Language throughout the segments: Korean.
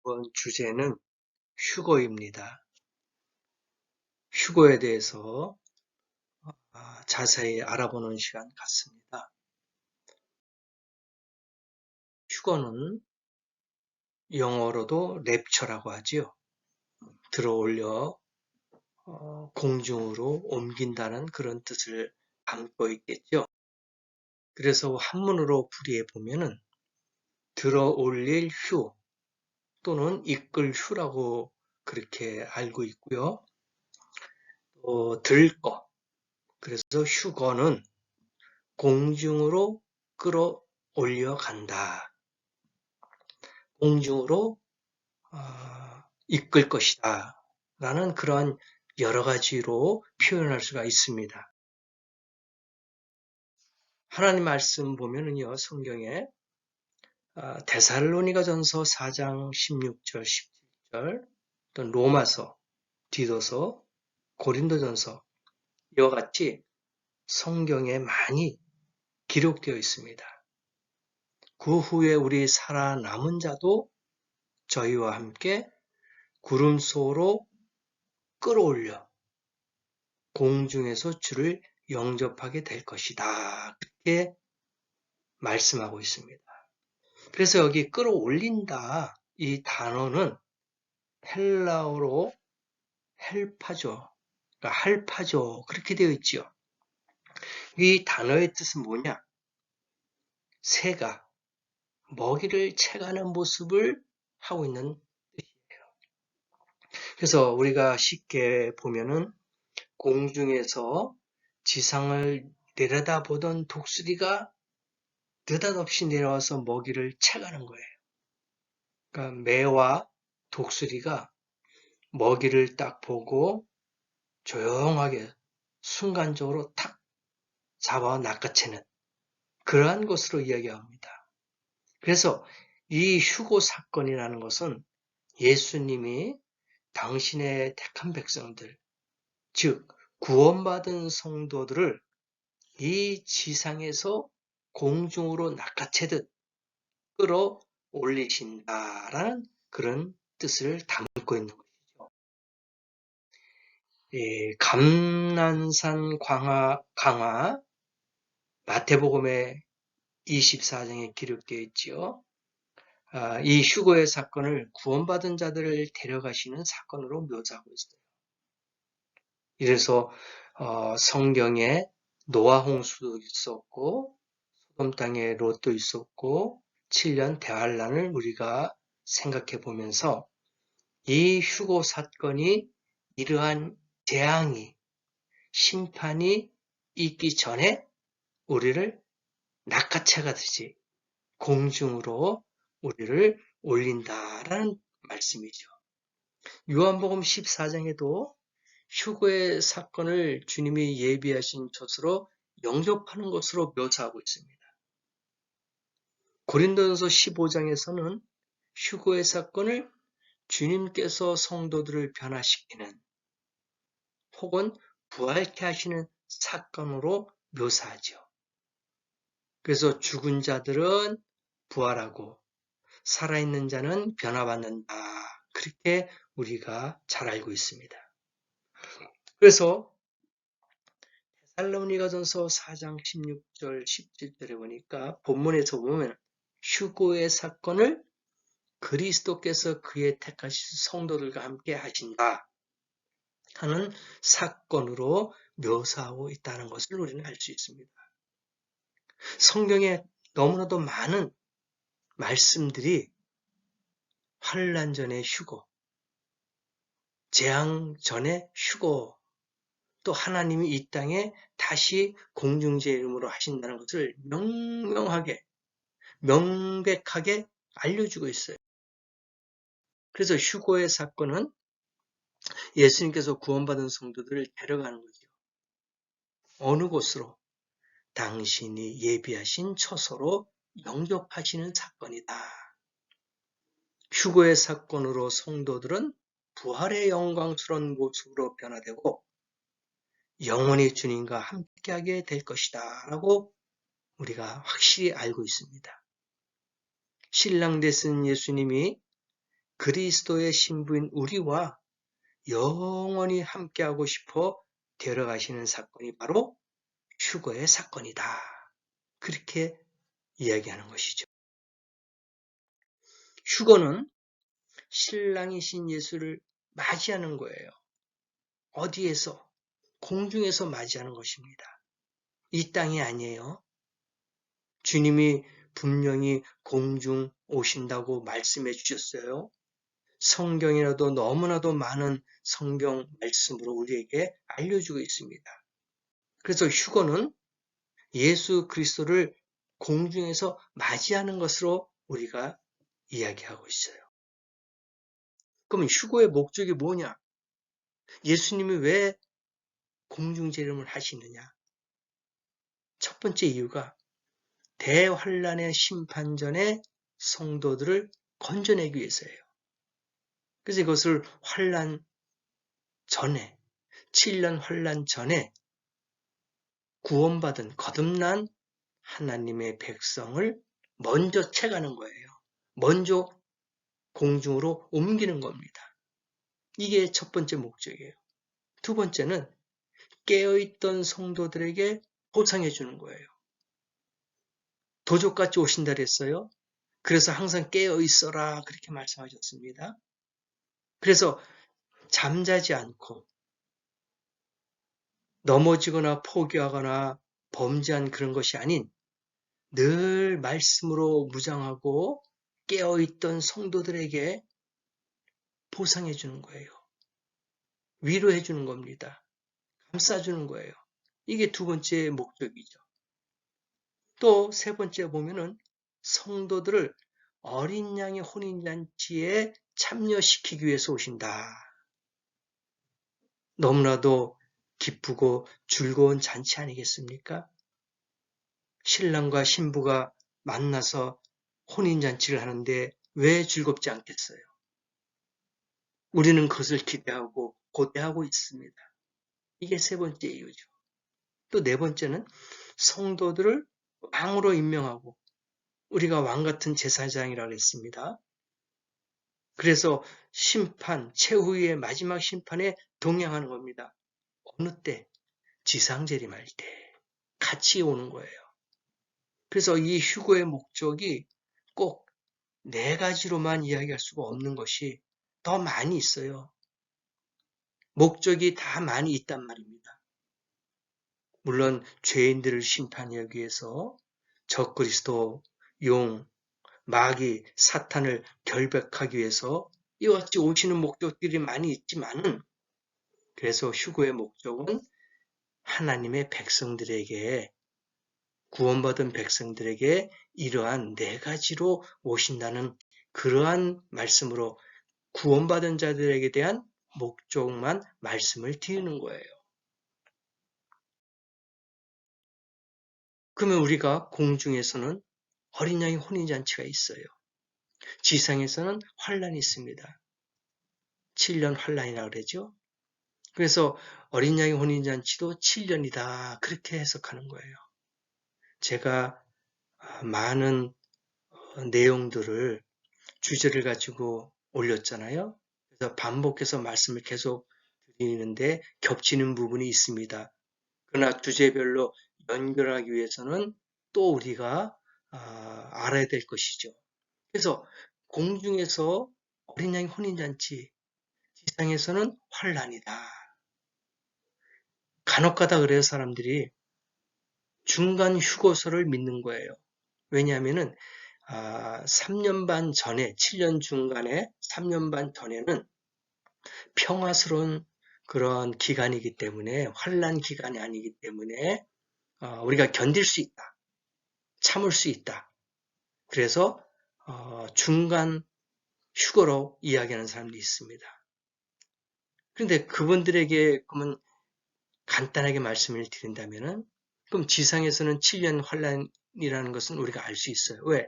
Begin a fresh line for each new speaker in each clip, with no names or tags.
이번 주제는 휴거입니다. 휴거에 대해서 자세히 알아보는 시간 같습니다. 휴거는 영어로도 랩처라고 하지요. 들어올려 공중으로 옮긴다는 그런 뜻을 담고 있겠죠. 그래서 한문으로 풀이해 보면은 들어올릴 휴 또는 이끌 휴라고 그렇게 알고 있고요. 들거, 그래서 휴거는 공중으로 끌어올려 간다. 공중으로 이끌 것이다. 라는 그런 여러 가지로 표현할 수가 있습니다. 하나님 말씀 보면은요, 성경에 데살로니가전서 4장 16절, 17절, 또 로마서, 디도서, 고린도전서 이와 같이 성경에 많이 기록되어 있습니다. 그 후에 우리 살아남은 자도 저희와 함께 구름 속으로 끌어올려 공중에서 주를 영접하게 될 것이다. 그렇게 말씀하고 있습니다. 그래서 여기 끌어올린다 이 단어는 헬라어로 헬파조, 그러니까 할파조 그렇게 되어 있지요. 이 단어의 뜻은 뭐냐? 새가 먹이를 채가는 모습을 하고 있는 뜻이에요. 그래서 우리가 쉽게 보면은 공중에서 지상을 내려다보던 독수리가 느닷없이 내려와서 먹이를 채가는 거예요. 그러니까 매와 독수리가 먹이를 딱 보고 조용하게 순간적으로 탁 잡아 낚아채는 그러한 것으로 이야기합니다. 그래서 이 휴고 사건이라는 것은 예수님이 당신의 택한 백성들, 즉 구원받은 성도들을 이 지상에서 공중으로 낚아채듯 끌어올리신다라는 그런 뜻을 담고 있는 것이죠. 감난산 강화 마태복음의 24장에 기록되어 있지요. 이 휴거의 사건을 구원받은 자들을 데려가시는 사건으로 묘사하고 있어요. 이래서 성경에 노아 홍수도 있었고 소돔 땅에 롯도 있었고 7년 대환란을 우리가 생각해 보면서 이 휴거 사건이 이러한 재앙이 심판이 있기 전에 우리를 낚아채가듯이 공중으로 우리를 올린다라는 말씀이죠. 요한복음 14장에도 휴거의 사건을 주님이 예비하신 것으로 영접하는 것으로 묘사하고 있습니다. 고린도전서 15장에서는 휴거의 사건을 주님께서 성도들을 변화시키는 혹은 부활케 하시는 사건으로 묘사하죠. 그래서 죽은 자들은 부활하고 살아있는 자는 변화받는다. 그렇게 우리가 잘 알고 있습니다. 그래서 데살로니가전서 4장 16절 17절에 보니까 본문에서 보면 휴거의 사건을 그리스도께서 그의 택하신 성도들과 함께 하신다 하는 사건으로 묘사하고 있다는 것을 우리는 알 수 있습니다. 성경에 너무나도 많은 말씀들이 환난 전의 휴거, 재앙 전의 휴거, 또 하나님이 이 땅에 다시 공중제 이름으로 하신다는 것을 명명하게, 명백하게 알려주고 있어요. 그래서 휴거의 사건은 예수님께서 구원받은 성도들을 데려가는 거죠. 어느 곳으로? 당신이 예비하신 처소로 영접하시는 사건이다. 휴거의 사건으로 성도들은 부활의 영광스러운 모습으로 변화되고 영원히 주님과 함께하게 될 것이다 라고 우리가 확실히 알고 있습니다. 신랑 되신 예수님이 그리스도의 신부인 우리와 영원히 함께하고 싶어 데려가시는 사건이 바로 휴거의 사건이다. 그렇게 이야기하는 것이죠. 휴거는 신랑이신 예수를 맞이하는 거예요. 어디에서? 공중에서 맞이하는 것입니다. 이 땅이 아니에요. 주님이 분명히 공중 오신다고 말씀해 주셨어요. 성경이라도 너무나도 많은 성경 말씀으로 우리에게 알려주고 있습니다. 그래서 휴거는 예수 그리스도를 공중에서 맞이하는 것으로 우리가 이야기하고 있어요. 그러면 휴거의 목적이 뭐냐? 예수님이 왜 공중재림을 하시느냐? 첫 번째 이유가 대환란의 심판전에 성도들을 건져내기 위해서예요. 그래서 이것을 환란 전에, 7년 환란 전에 구원받은 거듭난 하나님의 백성을 먼저 채가는 거예요. 먼저 공중으로 옮기는 겁니다. 이게 첫 번째 목적이에요. 두 번째는 깨어있던 성도들에게 보상해 주는 거예요. 도적같이 오신다 그랬어요. 그래서 항상 깨어 있어라 그렇게 말씀하셨습니다. 그래서 잠자지 않고 넘어지거나 포기하거나 범죄한 그런 것이 아닌 늘 말씀으로 무장하고 깨어있던 성도들에게 보상해 주는 거예요. 위로해 주는 겁니다. 감싸 주는 거예요. 이게 두 번째 목적이죠. 또 세 번째 보면은 성도들을 어린 양의 혼인잔치에 참여시키기 위해서 오신다. 너무나도 기쁘고 즐거운 잔치 아니겠습니까? 신랑과 신부가 만나서 혼인잔치를 하는데 왜 즐겁지 않겠어요? 우리는 그것을 기대하고 고대하고 있습니다. 이게 세 번째 이유죠. 또 네 번째는 성도들을 왕으로 임명하고 우리가 왕 같은 제사장이라고 했습니다. 그래서 심판, 최후의 마지막 심판에 동행하는 겁니다. 어느 때? 지상재림할 때 같이 오는 거예요. 그래서 이 휴거의 목적이 꼭 네 가지로만 이야기할 수가 없는 것이 더 많이 있어요. 목적이 다 많이 있단 말입니다. 물론 죄인들을 심판하기 위해서 적그리스도, 용, 마귀, 사탄을 결백하기 위해서 이와 같이 오시는 목적들이 많이 있지만은 그래서 휴거의 목적은 하나님의 백성들에게 구원받은 백성들에게 이러한 네 가지로 오신다는 그러한 말씀으로 구원받은 자들에게 대한 목적만 말씀을 드리는 거예요. 그러면 우리가 공중에서는 어린 양의 혼인잔치가 있어요. 지상에서는 환란이 있습니다. 7년 환란이라고 그러죠. 그래서 어린 양의 혼인잔치도 7년이다. 그렇게 해석하는 거예요. 제가 많은 내용들을 주제를 가지고 올렸잖아요. 그래서 반복해서 말씀을 계속 드리는데 겹치는 부분이 있습니다. 그러나 주제별로 연결하기 위해서는 또 우리가 알아야 될 것이죠. 그래서 공중에서 어린 양의 혼인잔치, 지상에서는 환란이다. 간혹가다 그래요, 사람들이. 중간 휴거설을 믿는 거예요. 왜냐하면은 3년 반 전에 7년 중간에 3년 반 전에는 평화스러운 그런 기간이기 때문에 환란 기간이 아니기 때문에 우리가 견딜 수 있다. 참을 수 있다. 그래서 중간 휴거로 이야기하는 사람들이 있습니다. 그런데 그분들에게 그러면 간단하게 말씀을 드린다면은 그럼 지상에서는 7년 환란이라는 것은 우리가 알 수 있어요. 왜?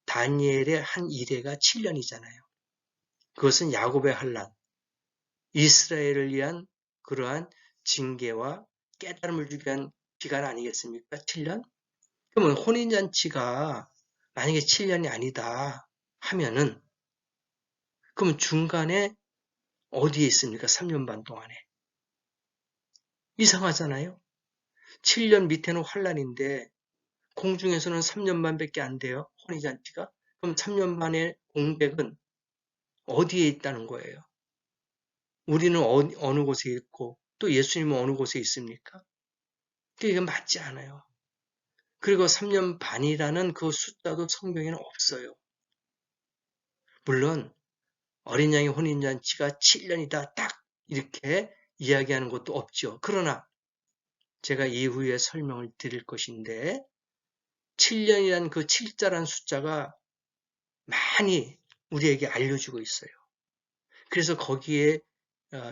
다니엘의 한 일해가 7년이잖아요. 그것은 야곱의 환란, 이스라엘을 위한 그러한 징계와 깨달음을 주기 위한 기간 아니겠습니까? 7년? 그러면 혼인잔치가 만약에 7년이 아니다 하면은 그럼 중간에 어디에 있습니까? 3년 반 동안에. 이상하잖아요. 7년 밑에는 환란인데 공중에서는 3년 반밖에 안 돼요. 혼인잔치가. 그럼 3년 반의 공백은 어디에 있다는 거예요? 우리는 어느 곳에 있고 또 예수님은 어느 곳에 있습니까? 이게 맞지 않아요. 그리고 3년 반이라는 그 숫자도 성경에는 없어요. 물론 어린 양의 혼인잔치가 7년이다 딱 이렇게 이야기하는 것도 없죠. 그러나 제가 이후에 설명을 드릴 것인데 7년이라는 그 7자란 숫자가 많이 우리에게 알려주고 있어요. 그래서 거기에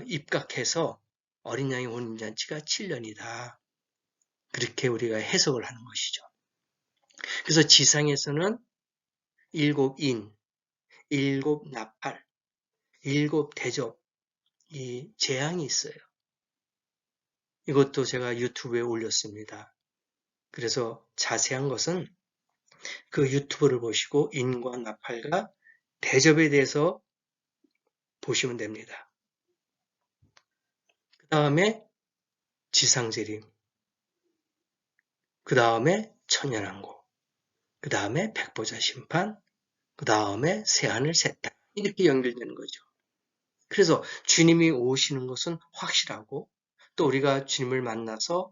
입각해서 어린 양의 혼인잔치가 7년이다. 그렇게 우리가 해석을 하는 것이죠. 그래서 지상에서는 7인, 7나팔, 7대접 이 재앙이 있어요. 이것도 제가 유튜브에 올렸습니다. 그래서 자세한 것은 그 유튜브를 보시고 인과 나팔과 대접에 대해서 보시면 됩니다. 그 다음에 지상재림, 그 다음에 천연왕국, 그 다음에 백보자 심판, 그 다음에 새하늘 새 땅 이렇게 연결되는 거죠. 그래서 주님이 오시는 것은 확실하고 또 우리가 주님을 만나서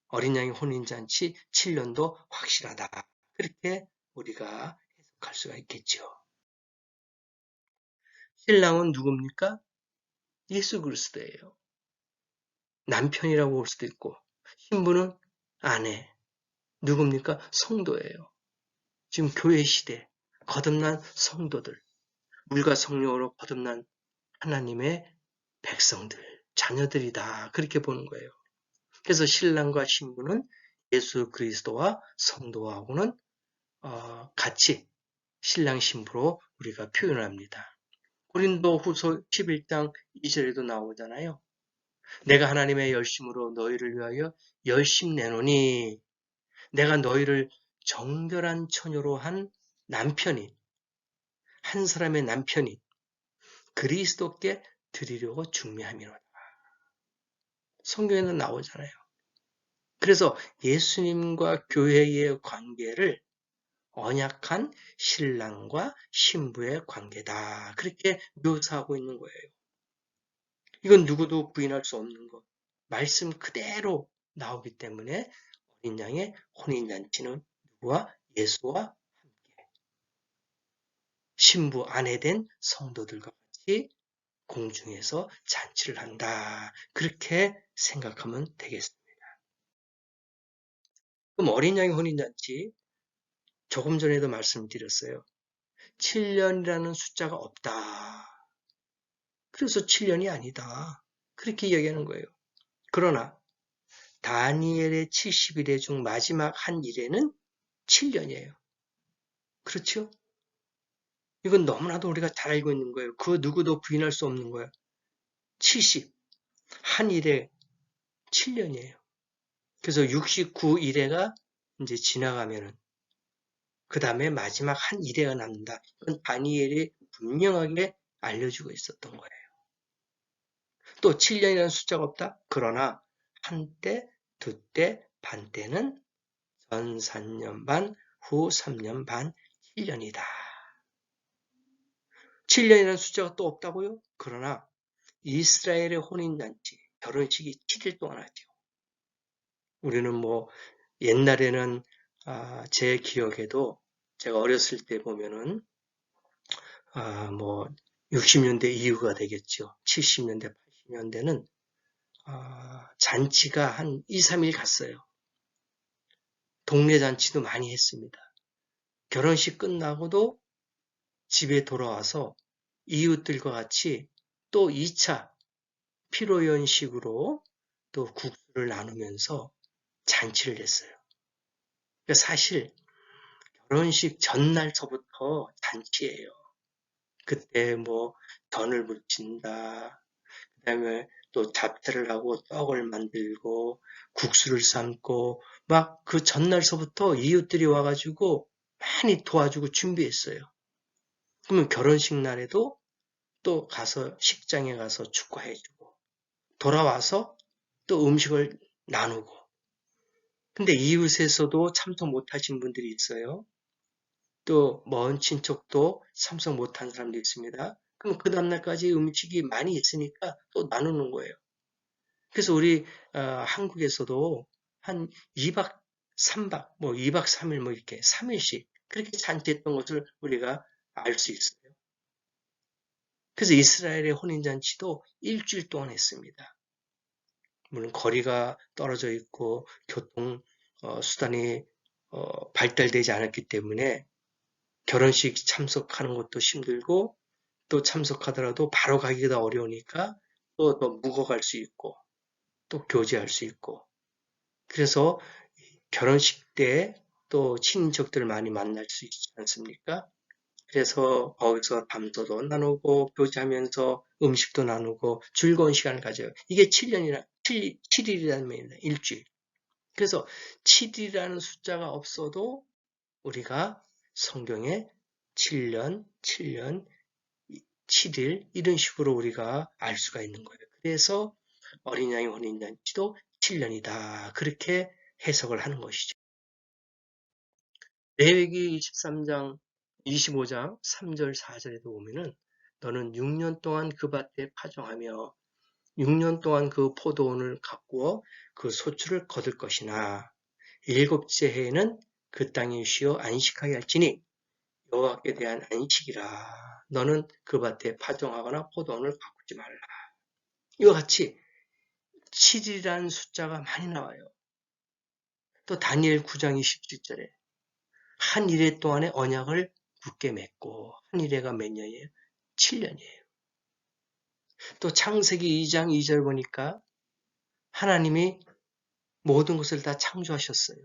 어린 양의 혼인잔치 7년도 확실하다. 그렇게 우리가 해석할 수가 있겠죠. 신랑은 누굽니까? 예수 그리스도예요. 남편이라고 볼 수도 있고 신부는 아내. 누굽니까? 성도예요. 지금 교회 시대 거듭난 성도들, 물과 성령으로 거듭난 하나님의 백성들, 자녀들이다. 그렇게 보는 거예요. 그래서 신랑과 신부는 예수 그리스도와 성도하고는 같이 신랑 신부로 우리가 표현합니다. 고린도 후서 11장 2절에도 나오잖아요. 내가 하나님의 열심으로 너희를 위하여 열심 내노니 내가 너희를 정결한 처녀로 한 남편인 한 사람의 남편인 그리스도께 드리려고 중매함이로다. 성경에는 나오잖아요. 그래서 예수님과 교회의 관계를 언약한 신랑과 신부의 관계다. 그렇게 묘사하고 있는 거예요. 이건 누구도 부인할 수 없는 것. 말씀 그대로 나오기 때문에 어린 양의 혼인잔치는 누구와? 예수와 함께 신부 아내 된 성도들과 같이 공중에서 잔치를 한다. 그렇게 생각하면 되겠습니다. 그럼 어린 양의 혼인잔치 조금 전에도 말씀드렸어요. 7년이라는 숫자가 없다. 그래서 7년이 아니다. 그렇게 이야기하는 거예요. 그러나 다니엘의 70일의 중 마지막 한 일에는 7년이에요. 그렇죠? 이건 너무나도 우리가 잘 알고 있는 거예요. 그 누구도 부인할 수 없는 거예요. 70, 한 일에 7년이에요. 그래서 69일에가 이제 지나가면은 그 다음에 마지막 한 일회가 남는다. 이건 다니엘이 분명하게 알려주고 있었던 거예요. 또 7년이라는 숫자가 없다? 그러나 한때, 두때, 반때는 전 3년 반, 후 3년 반, 7년이다. 7년이라는 숫자가 또 없다고요? 그러나 이스라엘의 혼인잔치, 결혼식이 7일 동안 하죠. 우리는 뭐 옛날에는 제 기억에도 제가 어렸을 때 보면은 뭐 60년대 이후가 되겠죠. 70년대, 80년대는 잔치가 한 2, 3일 갔어요. 동네 잔치도 많이 했습니다. 결혼식 끝나고도 집에 돌아와서 이웃들과 같이 또 2차 피로연식으로 또 국수를 나누면서 잔치를 했어요. 그러니까 사실 결혼식 전날서부터 잔치예요. 그때 뭐 전을 부친다. 그다음에 또 잡채를 하고 떡을 만들고 국수를 삶고 막 그 전날서부터 이웃들이 와가지고 많이 도와주고 준비했어요. 그러면 결혼식 날에도 또 가서 식장에 가서 축구해주고 돌아와서 또 음식을 나누고. 근데 이웃에서도 참석 못하신 분들이 있어요. 또 먼 친척도 참석 못한 사람도 있습니다. 그럼 그 다음날까지 음식이 많이 있으니까 또 나누는 거예요. 그래서 우리 한국에서도 한 2박 3박, 뭐 2박 3일 뭐 이렇게 3일씩 그렇게 잔치했던 것을 우리가 알 수 있어요. 그래서 이스라엘의 혼인잔치도 일주일 동안 했습니다. 물론 거리가 떨어져 있고 교통 수단이 발달되지 않았기 때문에 결혼식 참석하는 것도 힘들고 또 참석하더라도 바로 가기가 어려우니까 또 묵어갈 수 있고 또 교제할 수 있고 그래서 결혼식 때 또 친인척들을 많이 만날 수 있지 않습니까? 그래서 거기서 담소도 나누고 교제하면서 음식도 나누고 즐거운 시간을 가져요. 이게 7일이라는 말입니다. 일주일. 그래서 7일이라는 숫자가 없어도 우리가 성경에 7년, 7년, 7일 이런 식으로 우리가 알 수가 있는 거예요. 그래서 어린 양의 혼인잔치도 7년이다. 그렇게 해석을 하는 것이죠. 레위기 23장, 25장 3절, 4절에도 보면은 너는 6년 동안 그 밭에 파종하며 6년 동안 그 포도원을 가꾸어 그 소출을 거둘 것이나 일곱째 해에는 그 땅에 쉬어 안식하게 할지니 여호와께 대한 안식이라. 너는 그 밭에 파종하거나 포도원을 가꾸지 말라. 이와 같이 7이라는 숫자가 많이 나와요. 또 다니엘 9장 27절에 한 일해 동안의 언약을 굳게 맺고 한 일해가 몇 년이에요? 7년이에요. 또 창세기 2장 2절 보니까 하나님이 모든 것을 다 창조하셨어요.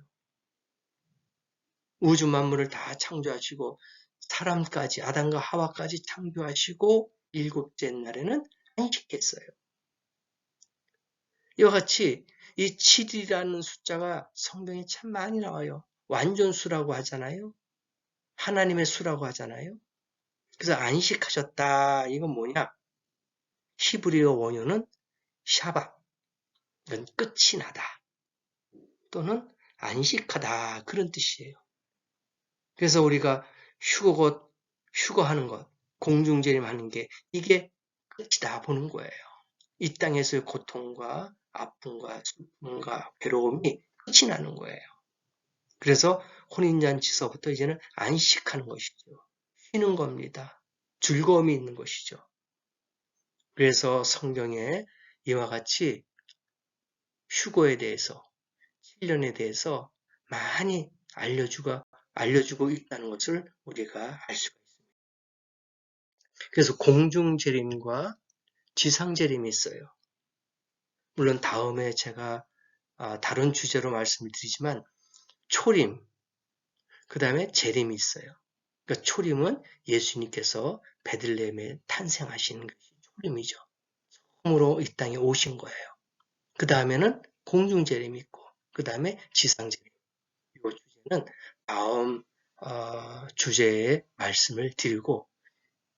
우주 만물을 다 창조하시고 사람까지 아담과 하와까지 창조하시고 일곱째 날에는 안식했어요. 이와 같이 이 7이라는 숫자가 성경에 참 많이 나와요. 완전수라고 하잖아요. 하나님의 수라고 하잖아요. 그래서 안식하셨다. 이건 뭐냐? 히브리어 원어는 샤바. 이건 끝이 나다. 또는 안식하다. 그런 뜻이에요. 그래서 우리가 휴거하는 것, 공중재림하는 게 이게 끝이다 보는 거예요. 이 땅에서의 고통과 아픔과 슬픔과 괴로움이 끝이 나는 거예요. 그래서 혼인잔치서부터 이제는 안식하는 것이죠. 쉬는 겁니다. 즐거움이 있는 것이죠. 그래서 성경에 이와 같이 휴거에 대해서, 7년에 대해서 많이 알려주고 있다는 것을 우리가 알 수가 있습니다. 그래서 공중재림과 지상재림이 있어요. 물론 다음에 제가 다른 주제로 말씀을 드리지만 초림, 그 다음에 재림이 있어요. 그러니까 초림은 예수님께서 베들레헴에 탄생하시는 것이 초림이죠. 처음으로 이 땅에 오신 거예요. 그 다음에는 공중재림이 있고 그 다음에 지상재림. 이 주제는 다음 주제에 말씀을 드리고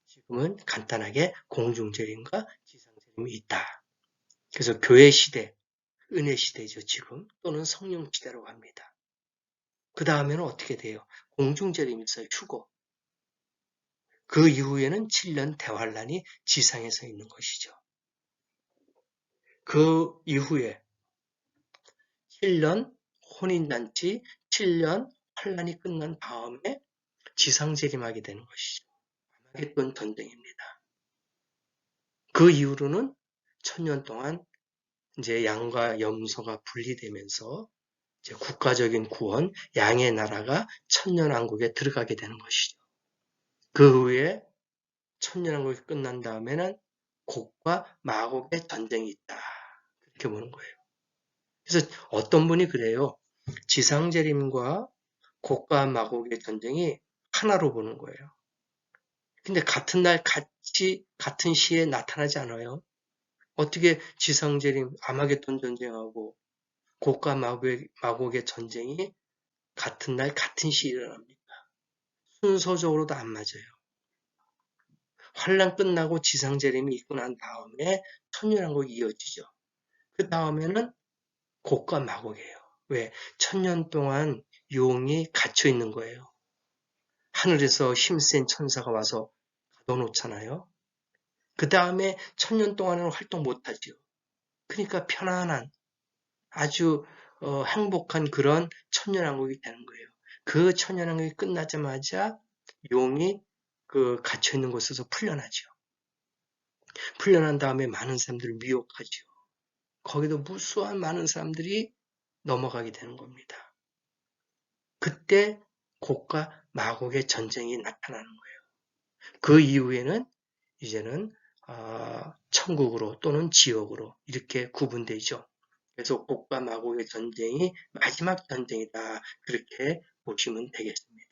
지금은 간단하게 공중재림과 지상재림이 있다. 그래서 교회 시대, 은혜 시대죠 지금 또는 성령 시대라고 합니다. 그 다음에는 어떻게 돼요? 공중재림이 있어요. 휴거. 그 이후에는 7년 대환란이 지상에서 있는 것이죠. 그 이후에 7년 혼인잔치, 7년 환란이 끝난 다음에 지상재림하게 되는 것이죠. 아마겟돈 전쟁입니다. 그 이후로는 1000년 동안 이제 양과 염소가 분리되면서 이제 국가적인 구원, 양의 나라가 천년왕국에 들어가게 되는 것이죠. 그 후에 천년왕국이 끝난 다음에는 곡과 마곡의 전쟁이 있다. 그렇게 보는 거예요. 그래서 어떤 분이 그래요. 지상재림과 곡과 마곡의 전쟁이 하나로 보는 거예요. 근데 같은 날 같은 시에 나타나지 않아요. 어떻게 지상재림, 아마겟돈 전쟁하고 곡과 마곡의 전쟁이 같은 날 같은 시에 일어납니까? 순서적으로도 안 맞아요. 환란 끝나고 지상재림이 있고 난 다음에 천년왕국이 이어지죠. 그 다음에는 곡과 마곡이에요. 왜? 1000년 동안 용이 갇혀 있는 거예요. 하늘에서 힘센 천사가 와서 가둬놓잖아요. 그 다음에 1000년 동안은 활동 못하죠. 그러니까 편안한 아주 행복한 그런 천년왕국이 되는 거예요. 그 천년왕국이 끝나자마자 용이 그 갇혀 있는 곳에서 풀려나죠. 풀려난 다음에 많은 사람들을 미혹하죠. 거기도 무수한 많은 사람들이 넘어가게 되는 겁니다. 그때 곡과 마곡의 전쟁이 나타나는 거예요. 그 이후에는 이제는 천국으로 또는 지옥으로 이렇게 구분되죠. 그래서 곡과 마곡의 전쟁이 마지막 전쟁이다. 그렇게 보시면 되겠습니다.